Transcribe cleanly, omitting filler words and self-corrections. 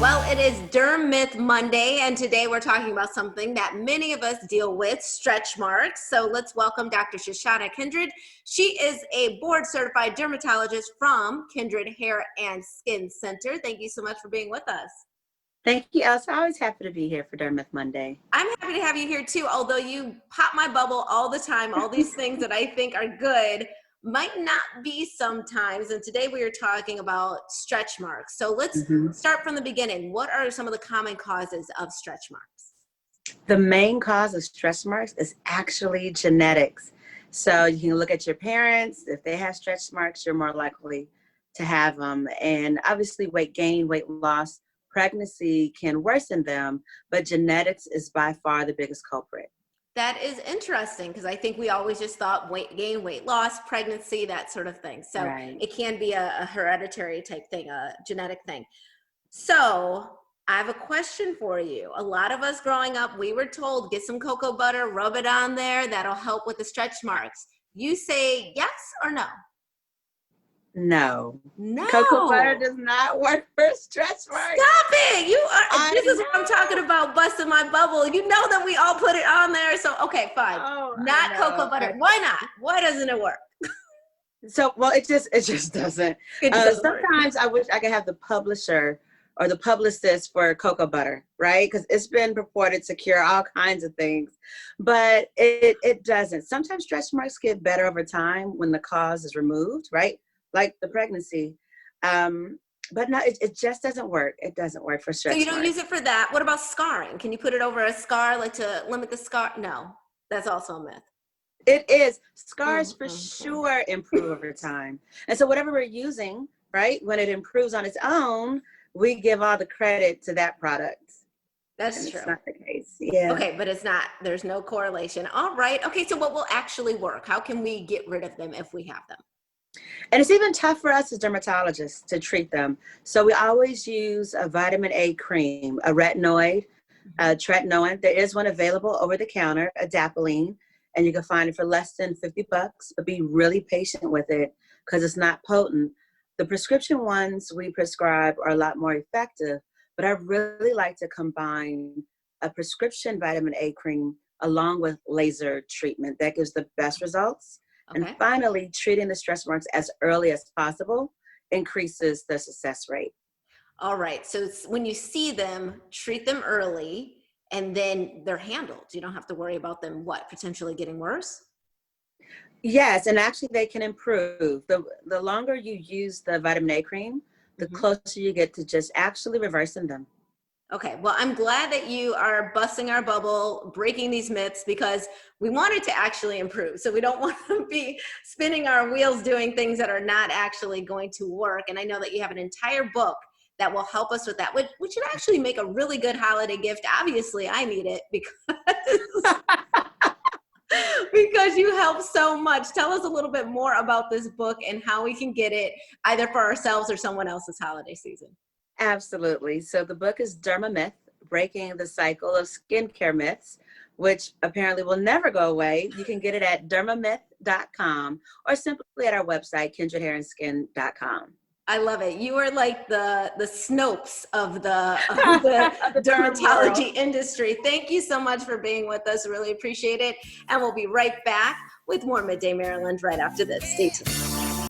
Well, it is Derm Myth Monday, and today we're talking about something that many of us deal with, stretch marks. So let's welcome Dr. Chesahna Kindred. She is a board-certified dermatologist from Kindred Hair and Skin Center. Thank you so much for being with us. Thank you, Elsa. Always happy to be here for Derm Myth Monday. I'm happy to have you here too, although you pop my bubble all the time. All these things that I think are good might not be sometimes. And today we are talking about stretch marks. So let's start from the beginning. What are some of the common causes of stretch marks? The main cause of stretch marks is actually genetics. So you can look at your parents. If they have stretch marks, you're more likely to have them. And obviously weight gain, weight loss, pregnancy can worsen them, but genetics is by far the biggest culprit. That is interesting because I think we always just thought weight gain, weight loss, pregnancy, that sort of thing. So It can be a hereditary type thing, a genetic thing. So I have a question for you. A lot of us growing up, we were told, get some cocoa butter, rub it on there. That'll help with the stretch marks. You say yes or no? No. No. Cocoa butter does not work for stretch marks. Stop it. This is what I'm talking about, busting my bubble. You know that we all put it on there. So, okay, fine. Not cocoa butter. Why not? Why doesn't it work? Well, it just doesn't. Sometimes I wish I could have the publisher or the publicist for cocoa butter, right? Because it's been purported to cure all kinds of things, but it doesn't. Sometimes stretch marks get better over time when the cause is removed, right? Like the pregnancy. But no, it just doesn't work. It doesn't work for stretch marks. So you don't use it for that. What about scarring? Can you put it over a scar, like to limit the scar? No, that's also a myth. It is. Scars for sure improve over time. And so whatever we're using, right, when it improves on its own, we give all the credit to that product. That's true. It's not the case. Yeah. Okay, but it's not, there's no correlation. All right. Okay, so what will actually work? How can we get rid of them if we have them? And it's even tough for us as dermatologists to treat them. So we always use a vitamin A cream, a retinoid, tretinoin. There is one available over the counter, adapalene, and you can find it for less than $50, but be really patient with it because it's not potent. The prescription ones we prescribe are a lot more effective, but I really like to combine a prescription vitamin A cream along with laser treatment. That gives the best results. Okay. And finally, treating the stretch marks as early as possible increases the success rate. All right. So when you see them, treat them early, and then they're handled. You don't have to worry about them, potentially getting worse? Yes, and actually they can improve. The longer you use the vitamin A cream, the closer you get to just actually reversing them. Okay, well, I'm glad that you are busting our bubble, breaking these myths, because we want it to actually improve. So we don't want to be spinning our wheels doing things that are not actually going to work. And I know that you have an entire book that will help us with that, which should actually make a really good holiday gift. Obviously, I need it because you help so much. Tell us a little bit more about this book and how we can get it either for ourselves or someone else's holiday season. Absolutely. So the book is Derma Myth, Breaking the Cycle of Skincare Myths, which apparently will never go away. You can get it at dermamyth.com or simply at our website, kindredhairandskin.com. I love it. You are like the Snopes of the dermatology industry. Thank you so much for being with us. Really appreciate it. And we'll be right back with more Midday Maryland right after this. Stay tuned.